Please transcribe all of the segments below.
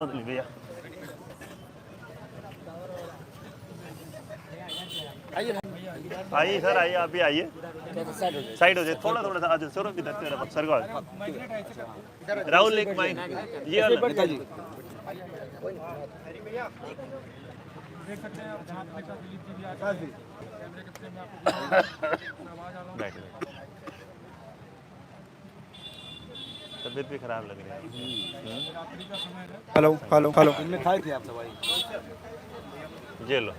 भैया आइए सर, आइए, आप भी आइए, साइड हो जाए, थोड़ा थोड़ा सा आ जाओ सर, इधर तेरा सर को राहुल एक माइक ये वाला देख सकते हैं आप जहाँ पे दिलीप जी भी आ गए कैमरे के फ्रेम में आपको आवाज आ रहा है। तबीयत भी खराब लग रही है। रात्रि का समय है। हेलो हेलो हेलो इनमें खाए थे आप दवाई ये लो,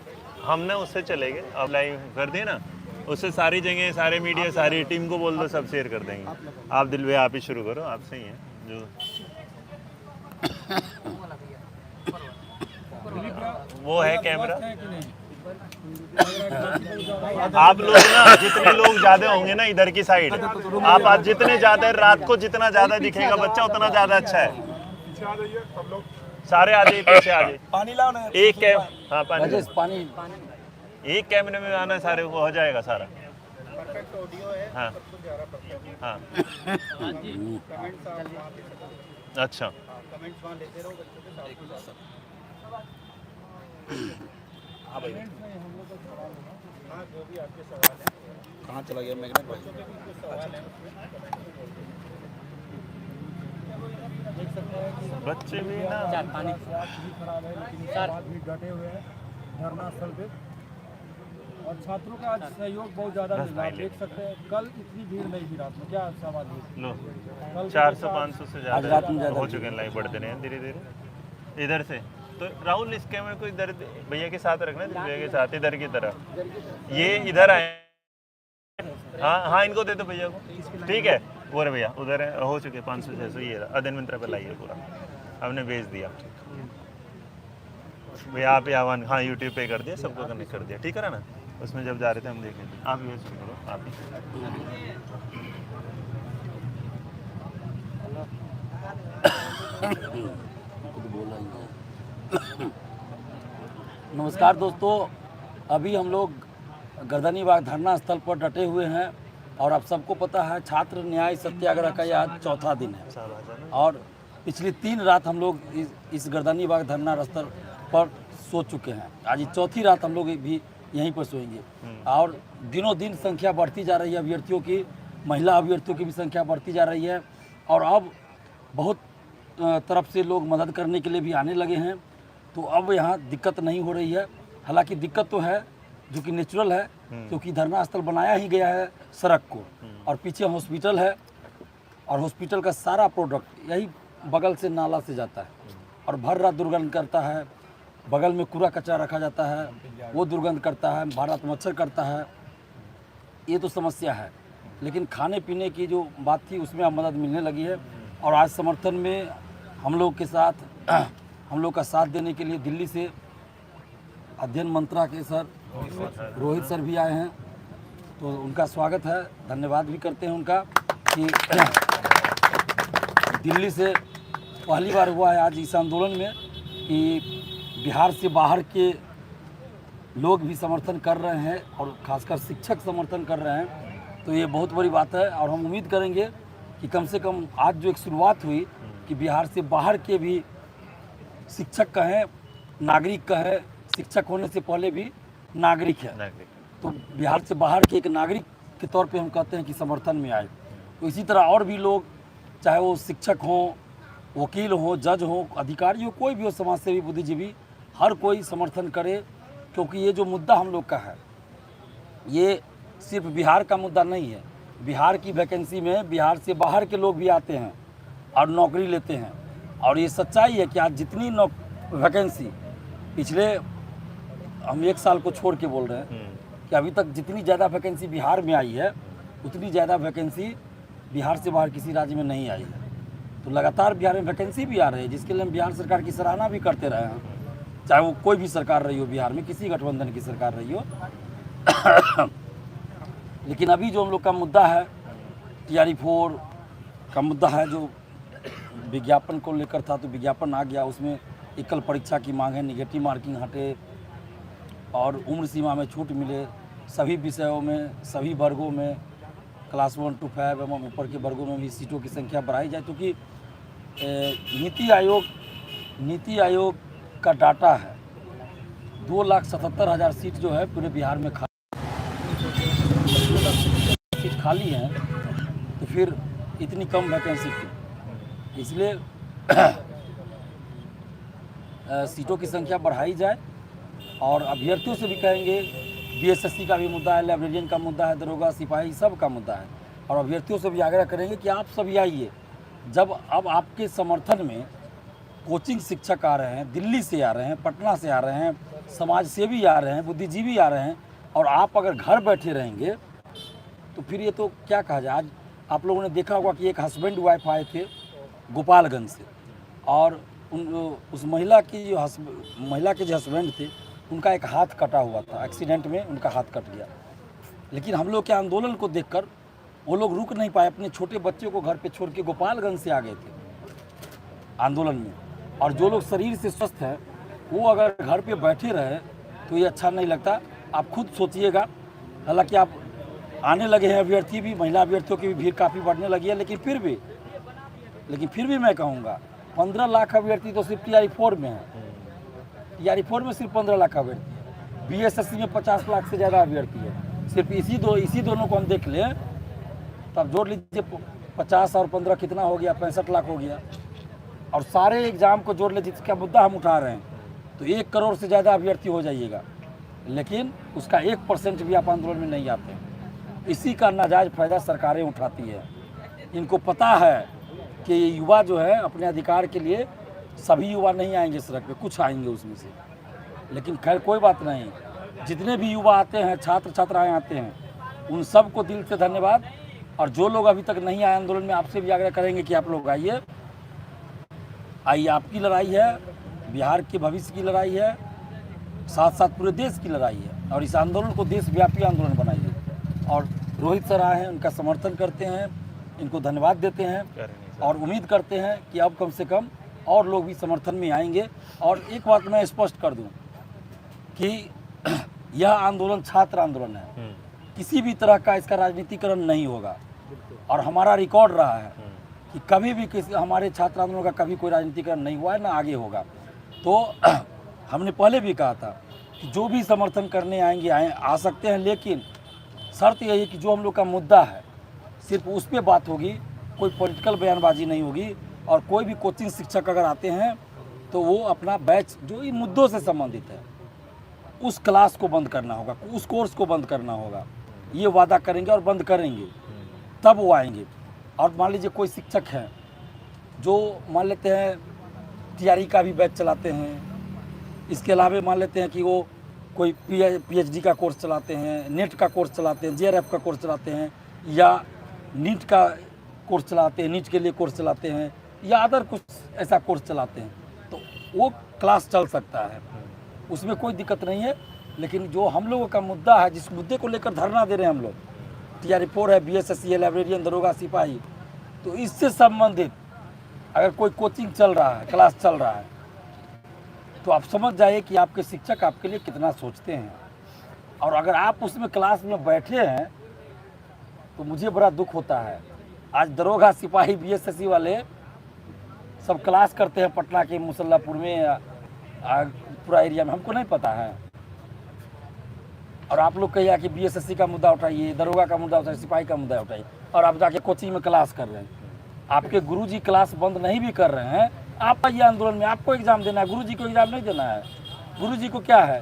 हमने उससे चले गए, अब लाइव कर दिए ना, उससे सारी जगह सारे मीडिया सारी टीम को बोल दो, सब शेयर कर देंगे। आप दिल भैया आप ही शुरू करो, आप सही हैं जो वो है कैमरा। आप लोग ना जितने लोग ज्यादा होंगे ना इधर की साइड, आप आज जितने ज्यादा रात को जितना ज्यादा दिखेगा बच्चा उतना ज्यादा अच्छा है। सारे आ जाइए, पीछे आ जाइए, पानी लाओ ना एक कैम हाँ पानी एक कैमरे में आना, सारे को हो जाएगा सारा। हाँ हाँ अच्छा कहाँ चला गया मैग्नेट भाई बच्चे भी ना पानी खराब है लेकिन भी डटे हुए हैं धरना स्थल पे और छात्रों का आज सहयोग बहुत ज़्यादा मिल रहा है। देख सकते हैं कल इतनी भीड़ नहीं थी रात में, क्या सवाल है? लो 400-500 से ज़्यादा हो चुके हैं, लाइव बढ़ते रहे हैं धीरे धीरे इधर से। तो राहुल इस कैमरे को इधर भैया के साथ रखना, भैया के साथ इधर की तरह, ये इधर आए। हाँ हाँ इनको दे दो भैया को, ठीक है। वो रहे भैया उधर है, हो चुके 500-600, ये अदन मिंत्रा पे लाइए पूरा, हमने भेज दिया भैया। आप आह्वान हाँ यूट्यूब पे कर दिया, सबको कनेक्ट कर दिया, ठीक है ना। उसमें जब जा रहे थे हम देख लेते। आप भी शुरू करो, आप ही। नमस्कार दोस्तों, अभी हम लोग गर्दनीबाग धरना स्थल पर डटे हुए हैं और आप सबको पता है छात्र न्याय सत्याग्रह का आज चौथा दिन है और पिछली 3 रात हम लोग इस गर्दनीबाग धरना स्थल पर सो चुके हैं। आज चौथी रात हम लोग भी यहीं पर सोएंगे और दिनों दिन संख्या बढ़ती जा रही है अभ्यर्थियों की, महिला अभ्यर्थियों की भी संख्या बढ़ती जा रही है और अब बहुत तरफ से लोग मदद करने के लिए भी आने लगे हैं। तो अब यहाँ दिक्कत नहीं हो रही है, हालांकि दिक्कत तो है जो कि नेचुरल है क्योंकि धरना स्थल बनाया ही गया है सड़क को और पीछे हॉस्पिटल है और हॉस्पिटल का सारा प्रोडक्ट यही बगल से नाला से जाता है और भर रात दुर्गंध करता है। बगल में कूड़ा कचरा रखा जाता है, वो दुर्गंध करता है, भारत मच्छर करता है। ये तो समस्या है, लेकिन खाने पीने की जो बात थी उसमें अब मदद मिलने लगी है और आज समर्थन में हम लोग के साथ हम लोग का साथ देने के लिए दिल्ली से अध्ययन मंत्रा के सर रोहित सर भी आए हैं, तो उनका स्वागत है, धन्यवाद भी करते हैं उनका कि दिल्ली से पहली बार हुआ है आज इस आंदोलन में कि बिहार से बाहर के लोग भी समर्थन कर रहे हैं और खासकर शिक्षक समर्थन कर रहे हैं, तो ये बहुत बड़ी बात है। और हम उम्मीद करेंगे कि कम से कम आज जो एक शुरुआत हुई कि बिहार से बाहर के भी शिक्षक कहें, नागरिक कहें, शिक्षक होने से पहले भी नागरिक है, तो बिहार से बाहर के एक नागरिक के तौर पे हम कहते हैं कि समर्थन में आए। तो इसी तरह और भी लोग, चाहे वो शिक्षक हों, वकील हों, जज हों, अधिकारी हो, कोई भी हो, समाजसेवी, बुद्धिजीवी, हर कोई समर्थन करे क्योंकि ये जो मुद्दा हम लोग का है ये सिर्फ बिहार का मुद्दा नहीं है। बिहार की वैकेंसी में बिहार से बाहर के लोग भी आते हैं और नौकरी लेते हैं और ये सच्चाई है कि आज जितनी वैकेंसी पिछले हम 1 साल को छोड़ के बोल रहे हैं कि अभी तक जितनी ज़्यादा वैकेंसी बिहार में आई है उतनी ज़्यादा वैकेंसी बिहार से बाहर किसी राज्य में नहीं आई है। तो लगातार बिहार में वैकेंसी भी आ रही है जिसके लिए हम बिहार सरकार की सराहना भी करते रहे हैं, चाहे वो कोई भी सरकार रही हो, बिहार में किसी गठबंधन की सरकार रही हो। लेकिन अभी जो हम लोग का मुद्दा है TRE-4 का मुद्दा है, जो विज्ञापन को लेकर था, तो विज्ञापन आ गया, उसमें एकल परीक्षा की मांग है, निगेटिव मार्किंग हटे और उम्र सीमा में छूट मिले, सभी विषयों में, सभी वर्गों में, क्लास 1 to 5 एवं ऊपर के वर्गों में भी सीटों की संख्या बढ़ाई जाए, क्योंकि नीति आयोग नीति आयोग का डाटा है 2,77,000 सीट जो है पूरे बिहार में सीट खाली है, तो फिर इतनी कम वैकेंसी क्यों? इसलिए सीटों की संख्या बढ़ाई जाए और अभ्यर्थियों से भी कहेंगे, बीएसएससी का भी मुद्दा है, लाइब्रेरियन का मुद्दा है, दरोगा सिपाही सब का मुद्दा है, और अभ्यर्थियों से भी आग्रह करेंगे कि आप सभी आइए। जब अब आपके समर्थन में कोचिंग शिक्षक आ रहे हैं, दिल्ली से आ रहे हैं, पटना से आ रहे हैं, समाज सेवी आ रहे हैं, बुद्धिजीवी आ रहे हैं, और आप अगर घर बैठे रहेंगे तो फिर ये तो क्या कहा जाए। आज आप लोगों ने देखा होगा कि एक हस्बैंड वाइफ आए थे गोपालगंज से, और उस महिला के जो हस्बैंड थे उनका एक हाथ कटा हुआ था, एक्सीडेंट में उनका हाथ कट गया। लेकिन हम लोग के आंदोलन को देखकर वो लोग रुक नहीं पाए, अपने छोटे बच्चे को घर पे छोड़ के गोपालगंज से आ गए थे आंदोलन में। और जो लोग शरीर से स्वस्थ हैं वो अगर घर पे बैठे रहे तो ये अच्छा नहीं लगता। आप खुद सोचिएगा, हालांकि आप आने लगे हैं अभ्यर्थी भी, महिला अभ्यर्थियों की भी भीड़ काफ़ी बढ़ने लगी है, लेकिन फिर भी मैं कहूँगा 15 लाख अभ्यर्थी तो सिर्फ TRE-4 में है। TRE-4 में सिर्फ 15 लाख अभ्यर्थी है, BSSC में 50 लाख से ज़्यादा अभ्यर्थी है। सिर्फ इसी दोनों को हम देख लें तो आप जोड़ लीजिए 50 और 15 कितना हो गया, 65 लाख हो गया। और सारे एग्ज़ाम को जोड़ लीजिए, जिसका मुद्दा हम उठा रहे हैं, तो 1 करोड़ से ज़्यादा अभ्यर्थी हो जाइएगा, लेकिन उसका 1% भी आप आंदोलन में नहीं आते हैं। इसी का नाजायज़ फ़ायदा सरकारें उठाती है। इनको पता है कि युवा जो है अपने अधिकार के लिए, सभी युवा नहीं आएंगे सड़क पे, कुछ आएंगे उसमें से, लेकिन खैर कोई बात नहीं। जितने भी युवा आते हैं, छात्र छात्राएं आते हैं, उन सब को दिल से धन्यवाद। और जो लोग अभी तक नहीं आए आंदोलन में, आपसे भी आग्रह करेंगे कि आप लोग आइए। आपकी लड़ाई है, बिहार के भविष्य की लड़ाई है, साथ साथ पूरे देश की लड़ाई है, और इस आंदोलन को देशव्यापी आंदोलन बनाइए। और रोहित सर आए हैं, उनका समर्थन करते हैं, इनको धन्यवाद देते हैं, और उम्मीद करते हैं कि अब कम से कम और लोग भी समर्थन में आएंगे। और एक बात मैं स्पष्ट कर दूं कि यह आंदोलन छात्र आंदोलन है, किसी भी तरह का इसका राजनीतिकरण नहीं होगा। और हमारा रिकॉर्ड रहा है कि कभी भी किसी हमारे छात्र आंदोलन का कभी कोई राजनीतिकरण नहीं हुआ है, ना आगे होगा। तो हमने पहले भी कहा था कि जो भी समर्थन करने आएंगे आ सकते हैं, लेकिन शर्त यही है कि जो हम लोग का मुद्दा है सिर्फ उस पर बात होगी, कोई पॉलिटिकल बयानबाजी नहीं होगी। और कोई भी कोचिंग शिक्षक अगर आते हैं तो वो अपना बैच जो इन मुद्दों से संबंधित है उस क्लास को बंद करना होगा, उस कोर्स को बंद करना होगा, ये वादा करेंगे और बंद करेंगे, तब वो आएंगे। और मान लीजिए कोई शिक्षक हैं जो मान लेते हैं TRE का भी बैच चलाते हैं, इसके अलावा मान लेते हैं कि वो कोई PhD का कोर्स चलाते हैं, नेट का कोर्स चलाते हैं, JRF का कोर्स चलाते हैं, या नीट का कोर्स चलाते हैं, नीट के लिए कोर्स चलाते हैं, या अदर कुछ ऐसा कोर्स चलाते हैं, तो वो क्लास चल सकता है, उसमें कोई दिक्कत नहीं है। लेकिन जो हम लोगों का मुद्दा है, जिस मुद्दे को लेकर धरना दे रहे हैं हम लोग, TRE-4 है, BSSC है, लाइब्रेरियन, दरोगा सिपाही, तो इससे संबंधित अगर कोई कोचिंग चल रहा है, क्लास चल रहा है, तो आप समझ जाइए कि आपके शिक्षक आपके लिए कितना सोचते हैं। और अगर आप उसमें क्लास में बैठे हैं तो मुझे बड़ा दुख होता है। आज दरोगा सिपाही BSSC वाले सब क्लास करते हैं पटना के मुसल्लापुर में, पूरा एरिया में, हमको नहीं पता है। और आप लोग कहिए कि BSSC का मुद्दा उठाइए, दरोगा का मुद्दा उठाइए, सिपाही का मुद्दा उठाइए, और आप जाके कोचिंग में क्लास कर रहे हैं। आपके गुरुजी क्लास बंद नहीं भी कर रहे हैं, आप आइए आंदोलन में, आपको एग्ज़ाम देना है, गुरुजी को एग्ज़ाम नहीं देना है। गुरुजी को क्या है,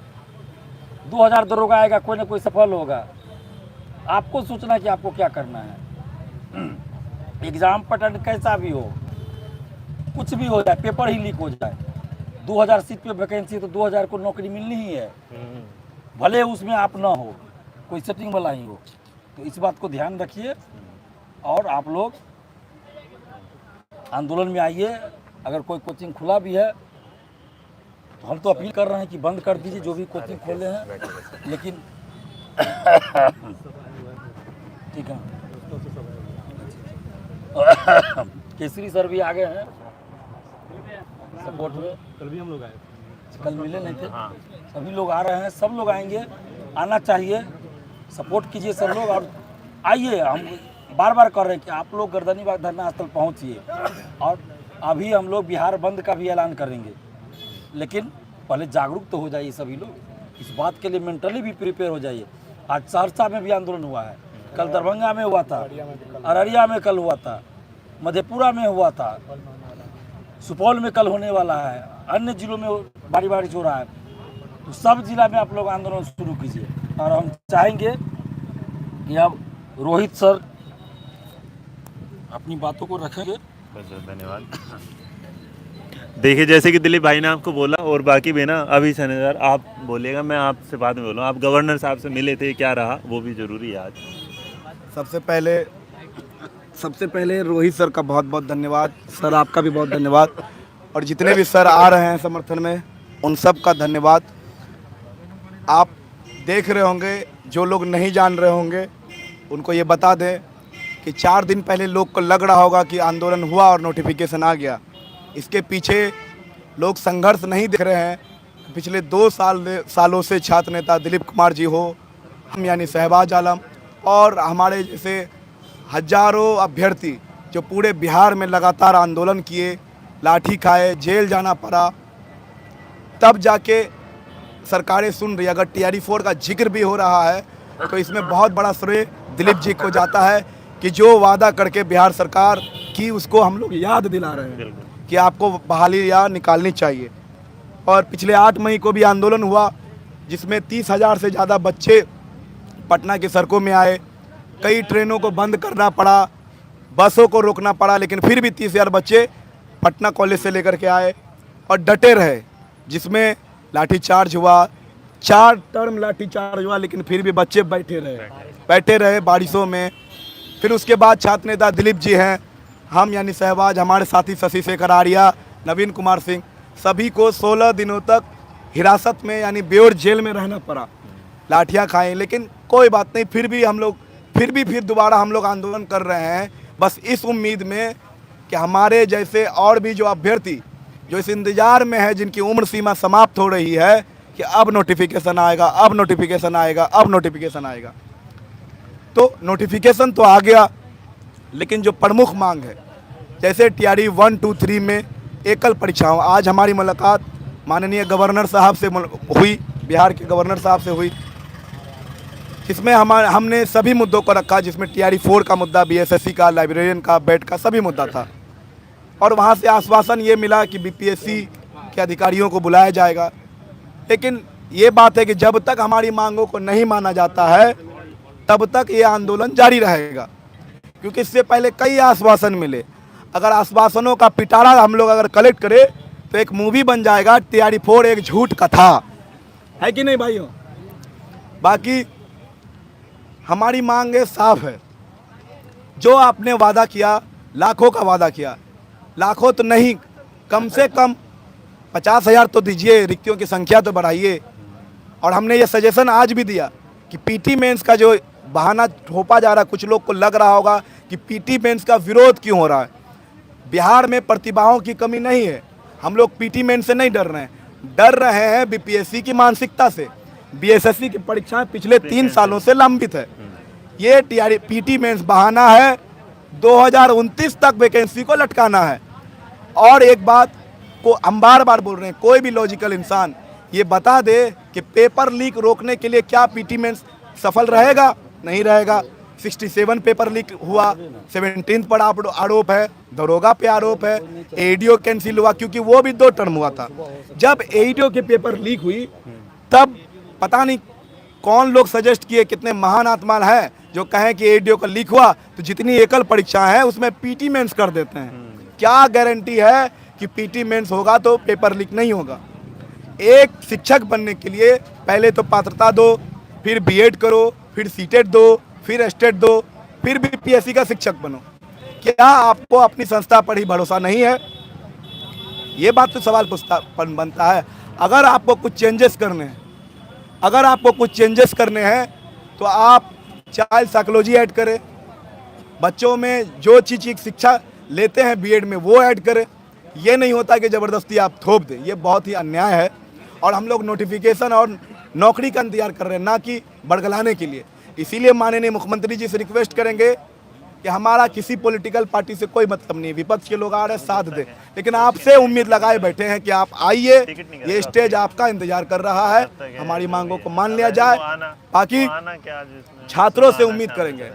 2000 दरोगा आएगा, कोई ना कोई सफल होगा। आपको सोचना है कि आपको क्या करना है। एग्ज़ाम पैटर्न कैसा भी हो, कुछ भी हो जाए, पेपर ही लीक हो जाए, 2000 सीट पे वैकेंसी, तो 2000 को नौकरी मिलनी ही है, भले उसमें आप ना हो, कोई सेटिंग वाला ही हो। तो इस बात को ध्यान रखिए और आप लोग आंदोलन में आइए। अगर कोई कोचिंग खुला भी है तो हम तो अपील कर रहे हैं कि बंद कर दीजिए जो भी कोचिंग खोले हैं, लेकिन ठीक है। केसरी सर भी आ गए हैं सपोर्ट में, कल भी हम लोग आए, कल मिले नहीं थे। सभी लोग आ रहे हैं, सब लोग आएंगे, आना चाहिए, सपोर्ट कीजिए सब लोग। और आइए, हम बार बार कर रहे हैं कि आप लोग गर्दनीबाग धरना स्थल पहुंचिए। और अभी हम लोग बिहार बंद का भी ऐलान करेंगे। लेकिन पहले जागरूक तो हो जाइए सभी लोग, इस बात के लिए मेंटली भी प्रिपेयर हो जाइए। आज सहरसा में भी आंदोलन हुआ है, कल दरभंगा में हुआ था, अररिया में कल हुआ था, मधेपुरा में हुआ था, सुपौल में कल होने वाला है, अन्य जिलों में बारी बारी हो रहा है। तो सब जिला में आप लोग आंदोलन शुरू कीजिए और हम चाहेंगे कि अब रोहित सर अपनी बातों को रखेंगे। बहुत बहुत धन्यवाद। देखिए जैसे कि दिलीप भाई ने आपको बोला और बाकी भी ना, अभी सर आप बोलिएगा, मैं आपसे बाद में बोलूँगा। आप गवर्नर साहब से मिले थे, क्या रहा वो भी ज़रूरी है आज। सबसे पहले रोहित सर का बहुत बहुत धन्यवाद। सर आपका भी बहुत धन्यवाद, और जितने भी सर आ रहे हैं समर्थन में उन सब का धन्यवाद। आप देख रहे होंगे, जो लोग नहीं जान रहे होंगे उनको ये बता दें कि 4 दिन पहले लोग को लग रहा होगा कि आंदोलन हुआ और नोटिफिकेशन आ गया। इसके पीछे लोग संघर्ष नहीं देख रहे हैं। पिछले 2 सालों से छात्र नेता दिलीप कुमार जी हो, हम यानी शहबाज आलम और हमारे जैसे हजारों अभ्यर्थी जो पूरे बिहार में लगातार आंदोलन किए, लाठी खाए, जेल जाना पड़ा, तब जाके सरकारें सुन रही। अगर टीआरई 4 का जिक्र भी हो रहा है तो इसमें बहुत बड़ा श्रेय दिलीप जी को जाता है कि जो वादा करके बिहार सरकार की उसको हम लोग याद दिला रहे हैं कि आपको बहाली या निकालनी चाहिए। और पिछले 8 मई को भी आंदोलन हुआ जिसमें 30,000 से ज़्यादा बच्चे पटना की सड़कों में आए। कई ट्रेनों को बंद करना पड़ा, बसों को रोकना पड़ा, लेकिन फिर भी 30,000 बच्चे पटना कॉलेज से लेकर के आए और डटे रहे, जिसमें लाठीचार्ज हुआ, 4 टर्म लाठीचार्ज हुआ, लेकिन फिर भी बच्चे बैठे रहे बारिशों में। फिर उसके बाद छात्र नेता दिलीप जी हैं, हम यानी शहबाज, हमारे साथी शशि शेखर आर्या, नवीन कुमार सिंह, सभी को 16 दिनों तक हिरासत में यानी बेउर जेल में रहना पड़ा, लाठियाँ खाएं, लेकिन कोई बात नहीं। फिर दोबारा हम लोग आंदोलन कर रहे हैं, बस इस उम्मीद में कि हमारे जैसे और भी जो अभ्यर्थी जो इस इंतज़ार में है, जिनकी उम्र सीमा समाप्त हो रही है कि अब नोटिफिकेशन आएगा, अब नोटिफिकेशन आएगा, अब नोटिफिकेशन आएगा। तो नोटिफिकेशन तो आ गया, लेकिन जो प्रमुख मांग है, जैसे टीआरई 1, 2, 3 में एकल परीक्षाओं, आज हमारी मुलाकात माननीय गवर्नर साहब से हुई, बिहार के गवर्नर साहब से हुई, जिसमें हमने सभी मुद्दों को रखा, जिसमें टीआरई 4 का मुद्दा, बीएसएससी का, लाइब्रेरियन का, बेड का सभी मुद्दा था। और वहाँ से आश्वासन ये मिला कि बीपीएससी के अधिकारियों को बुलाया जाएगा। लेकिन ये बात है कि जब तक हमारी मांगों को नहीं माना जाता है तब तक ये आंदोलन जारी रहेगा, क्योंकि इससे पहले कई आश्वासन मिले। अगर आश्वासनों का पिटारा हम लोग अगर कलेक्ट करें तो एक मूवी बन जाएगा, टीआरई 4 एक झूठ कथा, है कि नहीं भाइयों। बाकी हमारी मांग साफ है, जो आपने वादा किया, लाखों का वादा किया, लाखों तो नहीं, कम से कम 50,000 तो दीजिए, रिक्तियों की संख्या तो बढ़ाइए। और हमने ये सजेशन आज भी दिया कि पीटी मेंस का जो बहाना थोपा जा रहा है, कुछ लोग को लग रहा होगा कि पीटी मेंस का विरोध क्यों हो रहा है। बिहार में प्रतिभाओं की कमी नहीं है, हम लोग पीटी मेंस से नहीं डर रहे हैं, डर रहे हैं बीपीएससी की मानसिकता से। बीएसएससी की परीक्षाएं पिछले 3 सालों से लंबित है। ये टीआरई पीटी मेंस बहाना है, 2029 तक वैकेंसी को लटकाना है। और एक बात को हम बार बार बोल रहे हैं, कोई भी लॉजिकल इंसान ये बता दे कि पेपर लीक रोकने के लिए क्या पीटी मेंस सफल रहेगा, नहीं रहेगा। 67 पेपर लीक हुआ, 17 पर आरोप है, दरोगा पे आरोप है, एडीओ कैंसिल हुआ क्योंकि वो भी 2 टर्म हुआ था। जब एडीओ के पेपर लीक हुई तब पता नहीं कौन लोग सजेस्ट किए, कितने महान आत्मा है जो कहें कि एडीओ का लीक हुआ तो जितनी एकल परीक्षाएं हैं उसमें पीटी मेंस कर देते हैं। क्या गारंटी है कि पीटी मेंस होगा तो पेपर लीक नहीं होगा। एक शिक्षक बनने के लिए पहले तो पात्रता दो, फिर बीएड करो, फिर सीटेट दो, फिर एस्टेट दो, फिर बीपीएससी का शिक्षक बनो। क्या आपको अपनी संस्था पर ही भरोसा नहीं है? ये बात तो सवाल बनता है। अगर आपको कुछ चेंजेस करने हैं तो आप चाइल्ड साइकोलॉजी ऐड करें, बच्चों में जो चीज़ की शिक्षा लेते हैं बीएड में वो ऐड करें। ये नहीं होता कि ज़बरदस्ती आप थोप दें, ये बहुत ही अन्याय है। और हम लोग नोटिफिकेशन और नौकरी का इंतजार कर रहे हैं, ना कि बड़गलाने के लिए। इसीलिए माननीय मुख्यमंत्री जी से रिक्वेस्ट करेंगे कि हमारा किसी पॉलिटिकल पार्टी से कोई मतलब नहीं, विपक्ष के लोग आ रहे हैं साथ दे, लेकिन आपसे उम्मीद लगाए बैठे हैं कि आप आइए, ये स्टेज आपका इंतजार कर रहा है, हमारी मांगों को मान लिया जाए। बाकी छात्रों से उम्मीद करेंगे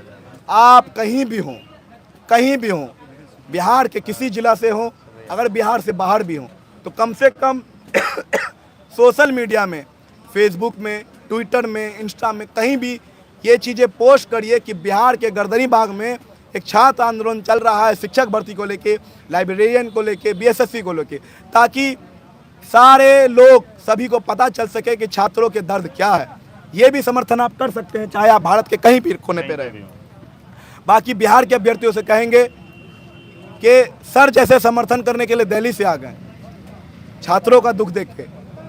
आप कहीं भी हों, कहीं भी हों, बिहार के किसी जिला से हों, अगर बिहार से बाहर भी हों, तो कम से कम सोशल मीडिया में, फेसबुक में, ट्विटर में, इंस्टा में, कहीं भी ये चीज़ें पोस्ट करिए कि बिहार के गर्दनीबाग में एक छात्र आंदोलन चल रहा है शिक्षक भर्ती को लेके, लाइब्रेरियन को लेके, बीएसएससी को लेके, ताकि सारे लोग सभी को पता चल सके कि छात्रों के दर्द क्या है। ये भी समर्थन आप कर सकते हैं, चाहे आप भारत के कहीं भी कोने पे रहे। बाकी बिहार के अभ्यर्थियों से कहेंगे कि सर जैसे समर्थन करने के लिए दिल्ली से आ गए, छात्रों का दुख देख के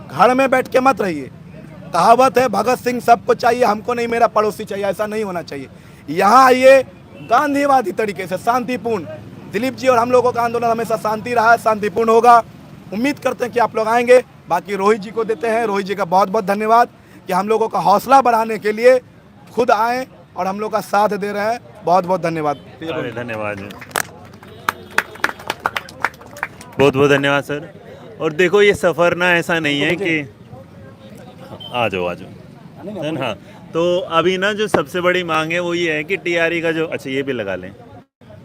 घर में बैठ के मत रहिए। कहावत है भगत सिंह सबको चाहिए, हमको नहीं, मेरा पड़ोसी चाहिए, ऐसा नहीं होना चाहिए। यहाँ आइए गांधीवादी तरीके से, शांतिपूर्ण। दिलीप जी और हम लोगों का आंदोलन हमेशा शांति रहा है, शांतिपूर्ण होगा। उम्मीद करते हैं कि आप लोग आएंगे। बाकी रोहित जी को देते हैं, रोहित जी का बहुत बहुत धन्यवाद कि हम लोगों का हौसला बढ़ाने के लिए खुद आए और हम लोग का साथ दे रहे हैं। बहुत बहुत धन्यवाद। धन्यवाद, बहुत बहुत धन्यवाद सर। और देखो ये सफ़र ना ऐसा नहीं है कि आ जाओ है ना। तो अभी ना जो सबसे बड़ी मांग है वो ये है कि टीआरई का जो, अच्छा ये भी लगा लें,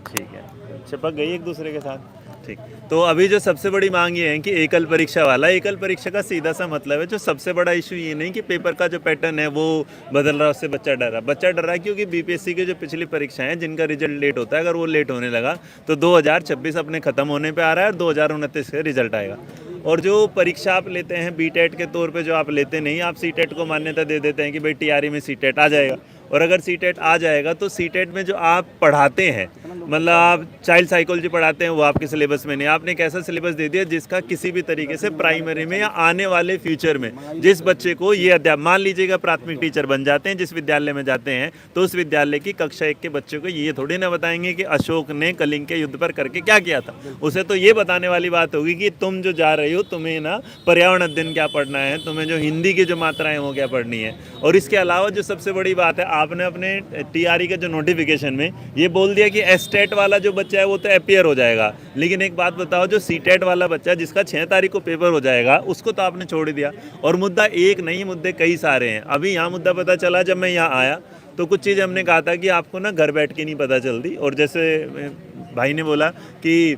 ठीक है, चिपक गई एक दूसरे के साथ, ठीक। तो अभी जो सबसे बड़ी मांग ये है कि एकल परीक्षा वाला, एकल परीक्षा का सीधा सा मतलब है, जो सबसे बड़ा इशू ये नहीं कि पेपर का जो पैटर्न है वो बदल रहा है, उससे बच्चा डर रहा है क्योंकि बीपीएससी की जो पिछली परीक्षाएं हैं जिनका रिजल्ट लेट होता है, अगर वो लेट होने लगा तो 2026 अपने ख़त्म होने पे आ रहा है और 2029 का रिजल्ट आएगा। और जो परीक्षा आप लेते हैं बीटेट के तौर पे जो आप लेते नहीं, आप सीटेट को मान्यता दे देते हैं कि भाई टीआरई में सीटेट आ जाएगा, और अगर सीटेट आ जाएगा तो सीटेट में जो आप पढ़ाते हैं, मतलब आप चाइल्ड साइकोलॉजी पढ़ाते हैं, वो आपके सिलेबस में नहीं। आपने एक ऐसा सिलेबस दे दिया जिसका किसी भी तरीके से प्राइमरी में या आने वाले फ्यूचर में जिस बच्चे को ये अध्यापक, मान लीजिएगा प्राथमिक टीचर बन जाते हैं, जिस विद्यालय में जाते हैं, तो उस विद्यालय की कक्षा 1 के बच्चे को ये थोड़ी ना बताएंगे कि अशोक ने कलिंग के युद्ध पर करके क्या किया था। उसे तो ये बताने वाली बात होगी कि तुम जो जा रहे हो, तुम्हें ना पर्यावरण अध्ययन क्या पढ़ना है, तुम्हें जो हिंदी की जो मात्राएं हैं वो क्या पढ़नी है। और इसके अलावा जो सबसे बड़ी बात है, आपने अपने टीआरई के जो नोटिफिकेशन में ये बोल दिया कि एस्टेट वाला जो बच्चा है वो तो अपीयर हो जाएगा, लेकिन एक बात बताओ, जो सीटेट वाला बच्चा जिसका 6 तारीख को पेपर हो जाएगा उसको तो आपने छोड़ दिया। और मुद्दा एक नहीं, मुद्दे कई सारे हैं। अभी यहाँ मुद्दा पता चला, जब मैं यहाँ आया तो कुछ चीज़ हमने कहा था कि आपको ना घर बैठ के नहीं पता चलती, और जैसे भाई ने बोला कि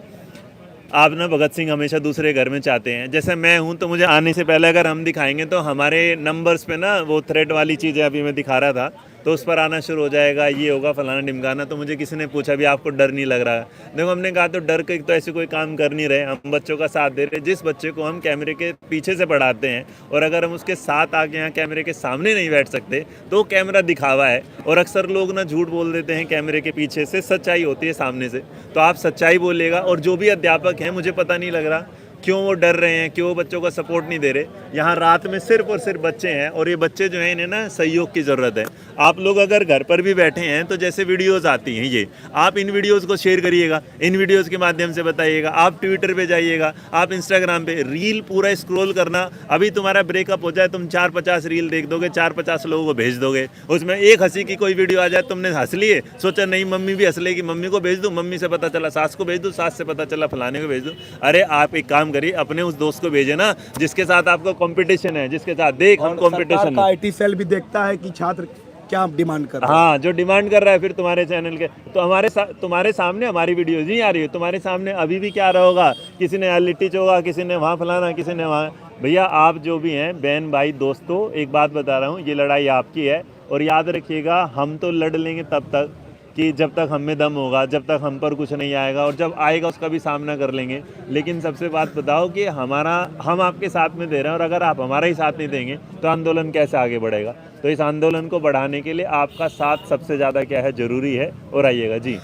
आप ना भगत सिंह हमेशा दूसरे घर में चाहते हैं, जैसे मैं हूं तो मुझे आने से पहले अगर हम दिखाएंगे तो हमारे नंबर्स पे ना वो थ्रेड वाली चीज़ें अभी मैं दिखा रहा था तो उस पर आना शुरू हो जाएगा, ये होगा फलाना ढिमकाना। तो मुझे किसी ने पूछा भी आपको डर नहीं लग रहा है? देखो हमने कहा तो डर के तो ऐसे कोई काम कर नहीं रहे, हम बच्चों का साथ दे रहे। जिस बच्चे को हम कैमरे के पीछे से पढ़ाते हैं और अगर हम उसके साथ आके यहाँ कैमरे के सामने नहीं बैठ सकते तो कैमरा दिखावा है, और अक्सर लोग ना झूठ बोल देते हैं कैमरे के पीछे से, सच्चाई होती है सामने से। तो आप सच्चाई बोलिएगा। और जो भी अध्यापक हैं, मुझे पता नहीं लग रहा क्यों वो डर रहे हैं, क्यों वो बच्चों का सपोर्ट नहीं दे रहे। यहाँ रात में सिर्फ और सिर्फ बच्चे हैं, और ये बच्चे जो हैं इन्हें ना सहयोग की ज़रूरत है। आप लोग अगर घर पर भी बैठे हैं तो जैसे वीडियोस आती हैं ये, आप इन वीडियोस को शेयर करिएगा, इन वीडियोस के माध्यम से बताइएगा। आप ट्विटर पे जाइएगा, आप इंस्टाग्राम पे रील पूरा स्क्रॉल करना। अभी तुम्हारा ब्रेकअप हो जाए, तुम 4-50 रील देख दोगे, 4-50 लोगों को भेज दोगे, उसमें एक हंसी की कोई वीडियो आ जाए, तुमने हंस लिए, सोचा नहीं मम्मी भी हंस लेगी, मम्मी को भेज दूँ, मम्मी से पता चला सास को भेज दूँ, सास से पता चला फलाने को भेज दूँ। अरे आप एक काम करिए, अपने उस दोस्त को भेजे ना जिसके साथ आपका कंपटीशन है, जिसके साथ देख हम कंपटीशन है। आईटी सेल भी देखता है कि छात्र क्या डिमांड कर रहा है। हाँ, जो डिमांड कर रहा है फिर तुम्हारे चैनल के, तो तुम्हारे सामने हमारी वीडियोज नहीं आ रही है, तुम्हारे सामने अभी भी क्या रहा होगा, किसी ने यहाँ लिट्टी चोगा, किसी ने वहाँ फलाना, किसी ने वहाँ। भैया आप जो भी हैं बहन भाई दोस्तों, एक बात बता रहा हूँ, ये लड़ाई आपकी है। और याद रखिएगा, हम तो लड़ लेंगे तब तक कि जब तक हम में दम होगा, जब तक हम पर कुछ नहीं आएगा, और जब आएगा उसका भी सामना कर लेंगे। लेकिन सबसे बात बताओ कि हम आपके साथ में दे रहे हैं, और अगर आप हमारा ही साथ नहीं देंगे तो आंदोलन कैसे आगे बढ़ेगा। तो इस आंदोलन को बढ़ाने के लिए आपका साथ सबसे ज़्यादा क्या है, ज़रूरी है। और आइएगा जी।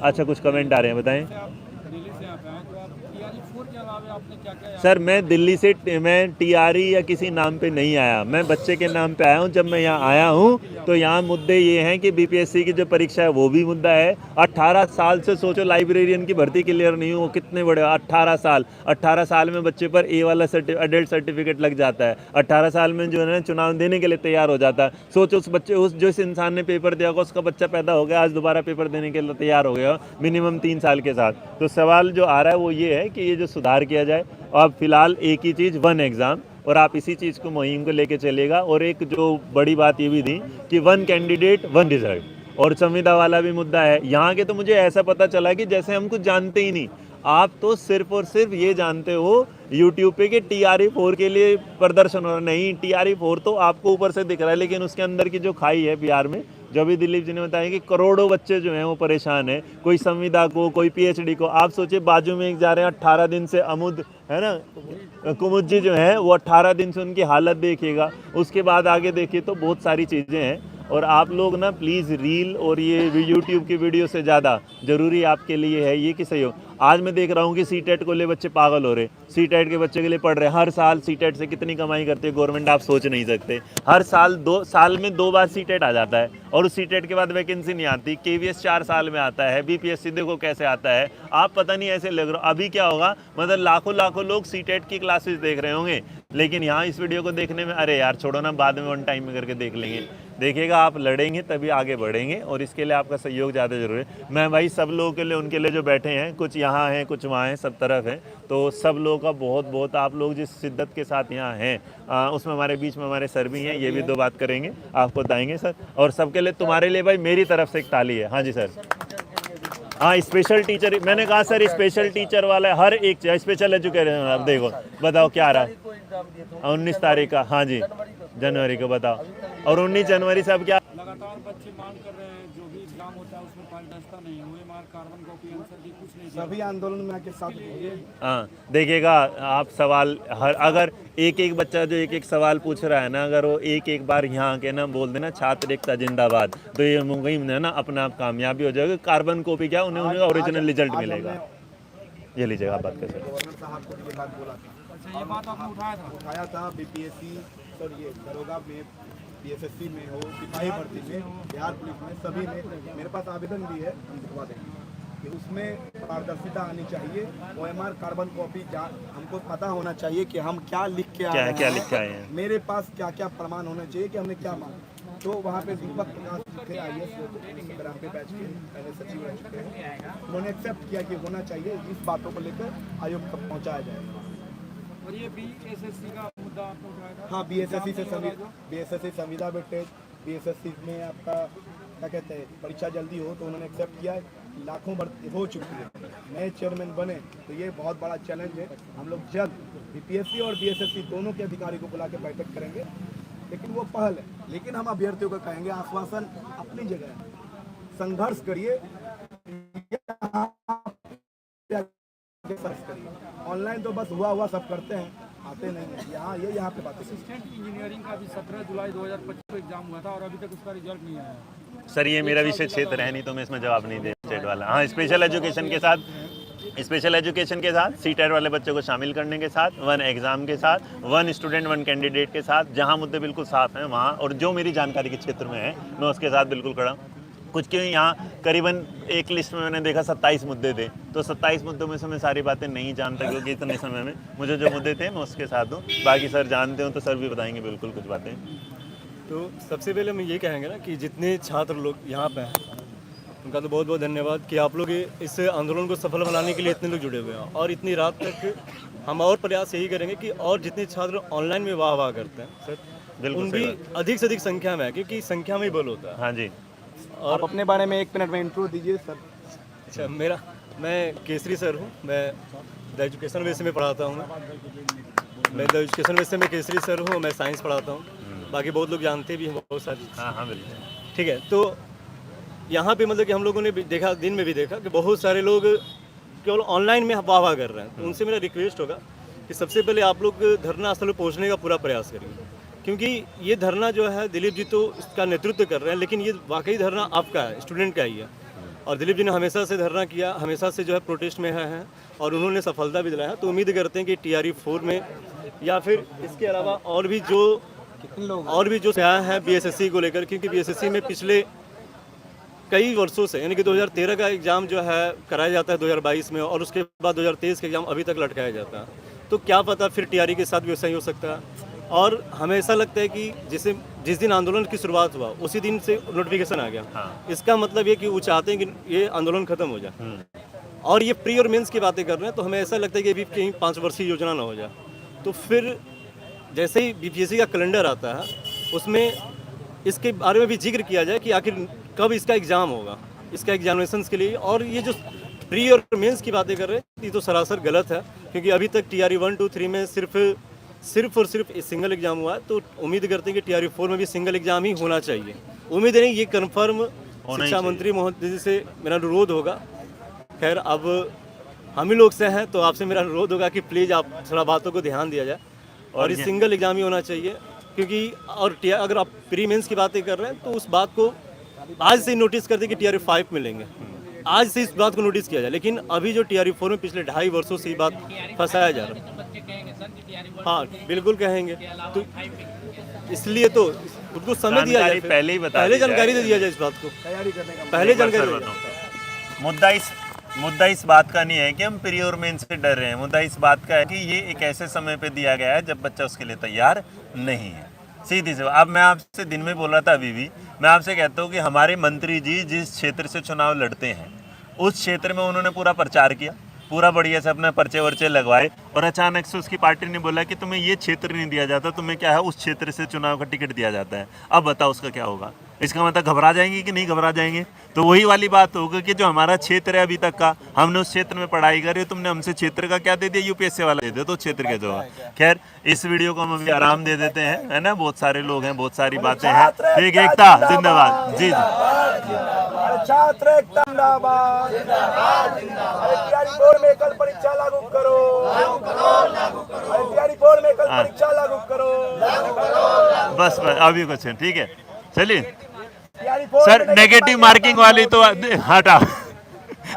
अच्छा, कुछ कमेंट आ रहे हैं, बताएं। सर मैं दिल्ली से मैं टीआरई या किसी नाम पे नहीं आया, मैं बच्चे के नाम पे आया हूँ। जब मैं यहाँ आया हूँ तो यहाँ मुद्दे ये हैं कि बीपीएससी की जो परीक्षा है वो भी मुद्दा है। 18 साल से सोचो लाइब्रेरियन की भर्ती क्लियर नहीं हो, कितने बड़े 18 साल में बच्चे पर ए वाला अडल्ट सर्टिफिकेट लग जाता है। 18 साल में जो है ना चुनाव देने के लिए तैयार हो जाता है। सोचो उस बच्चे जिस इंसान ने पेपर दिया होगा उसका बच्चा पैदा हो गया, आज दोबारा पेपर देने के लिए तैयार हो गया मिनिमम 3 साल के साथ। तो सवाल जो आ रहा है वो ये है कि ये जो सुधार किया जाए। अब फिलहाल एक ही चीज़, वन एग्ज़ाम, और आप इसी चीज़ को मुहिम को लेके चलेगा। और एक जो बड़ी बात ये भी थी कि 1 कैंडिडेट 1 रिजल्ट, और संविदा वाला भी मुद्दा है। यहाँ के तो मुझे ऐसा पता चला कि जैसे हम कुछ जानते ही नहीं। आप तो सिर्फ और सिर्फ ये जानते हो यूट्यूब पे कि TRE-4 के लिए प्रदर्शन हो रहा, नहीं TRE-4 तो आपको ऊपर से दिख रहा है, लेकिन उसके अंदर की जो खाई है बिहार में, जो अभी दिलीप जी ने बताया कि करोड़ों बच्चे जो हैं वो परेशान है, कोई संविदा को, कोई PhD को। आप सोचिए बाजू में एक जा रहे हैं 18 दिन से अमुद है ना, कुमुद जी जो हैं वो 18 दिन से उनकी हालत देखिएगा। उसके बाद आगे देखिए तो बहुत सारी चीज़ें हैं। और आप लोग ना प्लीज़ रील और ये यूट्यूब की वीडियो से ज़्यादा ज़रूरी आपके लिए है ये कि सहयोग। आज मैं देख रहा हूँ कि सीटेट को ले बच्चे पागल हो रहे, सीटेट के बच्चे के लिए पढ़ रहे हैं। हर साल सीटेट से कितनी कमाई करती है गवर्नमेंट, आप सोच नहीं सकते। हर साल 2 साल में 2 बार सीटेट आ जाता है, और उस सीटेट के बाद वैकेंसी नहीं आती। KVS 4 साल में आता है, BPSC देखो कैसे आता है। आप पता नहीं ऐसे लग रहा हो। अभी क्या होगा, मतलब लाखों लोग सीटेट की क्लासेस देख रहे होंगे, लेकिन यहाँ इस वीडियो को देखने में अरे यार छोड़ो ना, बाद में 1 टाइम में करके देख लेंगे। देखिएगा आप लड़ेंगे तभी आगे बढ़ेंगे, और इसके लिए आपका सहयोग ज़्यादा जरूरी है। मैं भाई सब लोगों के लिए, उनके लिए जो बैठे हैं, कुछ यहाँ हैं कुछ वहाँ हैं, सब तरफ हैं, तो सब लोगों का बहुत बहुत, आप लोग जिस शिद्दत के साथ यहाँ हैं उसमें हमारे बीच में हमारे सर भी हैं, ये भी 2 बात करेंगे, आपको बताएंगे सर। और सबके लिए, तुम्हारे लिए भाई मेरी तरफ से एक ताली है। हाँ जी सर। हाँ स्पेशल टीचर, मैंने कहा सर स्पेशल टीचर वाला है, हर एक स्पेशल एजुकेशन। अब देखो बताओ क्या आ रहा है 19 तारीख का, हाँ जी जनवरी को बताओ। और 19 जनवरी से अब क्या लगातार बच्चे मांग कर रहे हैं, जो भी एग्जाम होता है उसमें पारदर्शिता नहीं है, OMR कार्बन कॉपी आंसर की कुछ नहीं। सभी आंदोलन में आके साथ होंगे। हाँ देखिएगा आप सवाल अगर एक बच्चा जो एक सवाल पूछ रहा है ना, अगर वो एक बार यहाँ आके ना बोल देना छात्र एकता जिंदाबाद, तो ये मुहिम है ना अपने आप कामयाबी हो जाएगी। कार्बन कॉपी क्या, उन्हें उनका ओरिजिनल रिजल्ट मिलेगा। ये लीजिएगा आप बात कर सकते। गवर्नर साहब को ये बात बोला था। अच्छा ये बात आपने उठाया था BPSC और ये दरोगा में, PSSC में हो, सिपाही भर्ती में, बिहार पुलिस में, सभी में मेरे पास आवेदन भी है, हम दिखवा देंगे कि उसमें पारदर्शिता आनी चाहिए। OMR कार्बन कॉपी हमको पता होना चाहिए कि हम क्या लिख के आए हैं, मेरे पास क्या क्या प्रमाण होना चाहिए कि हमने क्या मांगा। तो वहाँ पे दीपक प्रकाश थे IAS इंस्टाग्राम पे बैच के पहले सचिव रह चुके हैं, उन्होंने एक्सेप्ट किया कि होना चाहिए। इस बातों को लेकर आयोग तक पहुँचाया जाएगा। और ये BSSC का मुद्दा आपने उठाया था। हाँ BSSC संविदा वेटेज, BSSC में आपका क्या कहते हैं परीक्षा जल्दी हो, तो उन्होंने एक्सेप्ट किया। लाखों भर्ती हो चुकी है, नए चेयरमैन बने, तो ये बहुत बड़ा चैलेंज है। हम लोग जल्द BPSC और BSSC दोनों के अधिकारी को बुला के बैठक करेंगे, लेकिन वो पहल है। लेकिन हम अभ्यर्थियों को कहेंगे आश्वासन अपनी जगह है, संघर्ष करिए, ऑनलाइन तो बस हुआ सब करते हैं, आते नहीं है। यहाँ पे बात है। असिस्टेंट इंजीनियरिंग का भी 17 जुलाई 2025 को एग्जाम हुआ था और अभी तक उसका रिजल्ट नहीं आया। सर ये मेरा विषय क्षेत्र है नहीं, तो मैं इसमें जवाब नहीं दे स्टेट वाला। हाँ स्पेशल एजुकेशन के साथ सीटेट वाले बच्चों को शामिल करने के साथ, 1 एग्ज़ाम के साथ, 1 स्टूडेंट 1 कैंडिडेट के साथ, जहाँ मुद्दे बिल्कुल साफ हैं वहाँ, और जो मेरी जानकारी के क्षेत्र में है मैं उसके साथ बिल्कुल खड़ा हूँ। कुछ क्यों यहाँ करीबन एक लिस्ट में मैंने देखा 27 मुद्दे थे, तो 27 मुद्दों में से मैं सारी बातें नहीं जानता, क्योंकि इतने समय में मुझे जो मुद्दे थे मैं उसके साथ हूँ। बाकी सर जानते हो तो सर भी बताएंगे बिल्कुल कुछ बातें। तो सबसे पहले हम ये कहेंगे ना कि जितने छात्र लोग यहाँ पे हैं उनका तो बहुत बहुत धन्यवाद कि आप लोग इस आंदोलन को सफल बनाने के लिए इतने लोग जुड़े हुए हैं। और इतनी रात तक हम और प्रयास यही करेंगे कि और जितने छात्र ऑनलाइन में वाह करते हैं सर, बिल्कुल उनकी अधिक से अधिक संख्या में है, क्योंकि संख्या में ही बल होता है। हाँ जी। और आप अपने बारे में 1 मिनट में इंट्रो दीजिए सर। अच्छा मैं केसरी सर हूँ, मैं द एजुकेशन वैसे में पढ़ाता हूँ। मैं द एजुकेशन वैसे में केसरी सर हूँ, मैं साइंस पढ़ाता हूँ। बाकी बहुत लोग जानते भी हैं बहुत सारी। हाँ बिल्कुल ठीक है। तो यहाँ पे मतलब कि हम लोगों ने भी देखा, दिन में भी देखा कि बहुत सारे लोग केवल ऑनलाइन में वाह कर रहे हैं। तो उनसे मेरा रिक्वेस्ट होगा कि सबसे पहले आप लोग धरना स्थल पर पहुँचने का पूरा प्रयास करिए, क्योंकि ये धरना जो है दिलीप जी तो इसका नेतृत्व कर रहे हैं, लेकिन ये वाकई धरना आपका है, स्टूडेंट का ही है। और दिलीप जी ने हमेशा से धरना किया, हमेशा से जो है प्रोटेस्ट में हैं और उन्होंने सफलता भी दिलाया। तो उम्मीद करते हैं कि TRE-4 में या फिर इसके अलावा और भी जो आया है BSSC को लेकर, क्योंकि BSSC में पिछले कई वर्षों से यानी कि 2013 का एग्ज़ाम जो है कराया जाता है 2022 में, और उसके बाद 2023 का एग्ज़ाम अभी तक लटकाया जाता है। तो क्या पता फिर TRE के साथ भी वैसा ही हो सकता है। और हमें ऐसा लगता है कि जिस दिन आंदोलन की शुरुआत हुआ उसी दिन से नोटिफिकेशन आ गया। इसका मतलब ये कि वो चाहते हैं कि ये आंदोलन खत्म हो जाए, और ये प्री और मेंस की बातें कर रहे हैं। तो हमें ऐसा लगता है कि अभी कहीं 5 वर्षीय योजना ना हो जाए। तो फिर जैसे ही BPSC का कैलेंडर आता है उसमें इसके बारे में भी जिक्र किया जाए कि आखिर कब इसका एग्ज़ाम होगा, इसका एग्जामिनेशन के लिए। और ये जो प्री और मेंस की बातें कर रहे हैं ये तो सरासर गलत है, क्योंकि अभी तक TRE 1, 2, 3 में सिर्फ और सिर्फ सिंगल एग्जाम हुआ है। तो उम्मीद करते हैं कि TRE-4 में भी सिंगल एग्जाम ही होना चाहिए। उम्मीद नहीं, ये कन्फर्म शिक्षा मंत्री महोदय जी से मेरा अनुरोध होगा। खैर अब हम ही लोग से हैं तो आपसे मेरा अनुरोध होगा कि प्लीज़ आप थोड़ा बातों को ध्यान दिया जाए और ये सिंगल एग्जाम ही होना चाहिए। क्योंकि और अगर आप प्री मेंस की बातें कर रहे हैं तो उस बात को आज से नोटिस कर दें कि TRE-5 मिलेंगे, आज से इस बात को नोटिस किया जाए। लेकिन अभी जो TRE-4 में पिछले 2.5 वर्षों से ये बात फंसाया जा रहा है। हाँ बिल्कुल कहेंगे, तो इसलिए तो उनको समय दिया जाए, पहले जानकारी दे दिया जाए इस बात को, पहले जानकारी दे दिया। मुद्दा इस बात का नहीं है कि हम प्री और मेन से डर रहे हैं। मुद्दा इस बात का है कि ये एक ऐसे समय पे दिया गया है जब बच्चा उसके लिए तैयार नहीं है। सीधी से अब मैं आपसे दिन में बोल रहा था, अभी भी मैं आपसे कहता हूँ कि हमारे मंत्री जी जिस क्षेत्र से चुनाव लड़ते हैं उस क्षेत्र में उन्होंने पूरा प्रचार किया, पूरा बढ़िया से अपने पर्चे वर्चे लगवाए, और अचानक से उसकी पार्टी ने बोला कि तुम्हें ये क्षेत्र नहीं दिया जाता, तुम्हें क्या है उस क्षेत्र से चुनाव का टिकट दिया जाता है। अब बताओ उसका क्या होगा? इसका मतलब घबरा जाएंगे कि नहीं घबरा जाएंगे? तो वही वाली बात होगी कि जो हमारा क्षेत्र है अभी तक का, हमने उस क्षेत्र में पढ़ाई करी, तुमने हमसे क्षेत्र का क्या दे दिया, UPSC वाला दे दिया, तो क्षेत्र के जो है। खैर इस वीडियो को हम अभी आराम दे देते हैं, है ना। बहुत सारे लोग हैं, बहुत सारी बातें हैं। ठीक, एकता जिंदाबाद। जी छात्र एकता जिंदाबाद। TRE-4 में कल परीक्षा लागू करो। TRE-4 में कल परीक्षा लागू करो। बस अभी कुछ है, ठीक है, चलिए सर। नेगेटिव मार्किंग वाली तो हटा,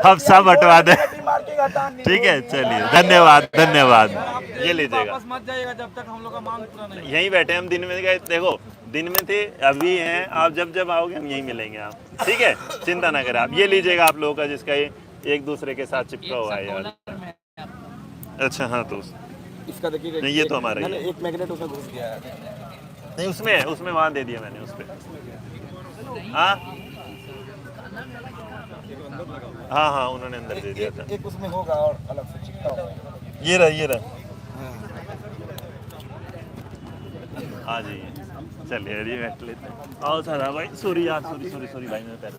अब सब हटवा दे। ठीक है, चलिए, धन्यवाद धन्यवाद। ये लीजिएगा, वापस मत जाइएगा जब तक हम लोग का मांग पूरा नहीं। यहीं बैठे हम, दिन में गए, देखो दिन में थे, अभी हैं। आप जब आओगे हम यहीं मिलेंगे आप, ठीक है, चिंता ना करें आप। ये लीजिएगा आप लोगों का जिसका ये एक दूसरे के साथ चिपका हुआ है यार। अच्छा हाँ, तो इसका देखिए, नहीं ये तो हमारा ही है। एक मैग्नेट उसमें घुस गया है। नहीं उसमें वहाँ दे दिया मैंने उस पर। हाँ उन्होंने अंदर दे दिया था। एक उसमें होगा और अलग से चिपका हुआ है। ये रहा। हाँ जी, चलिए ये बैठ लेते हैं। आओ सर भाई, सॉरी यार, सॉरी भाई, मेरे पैर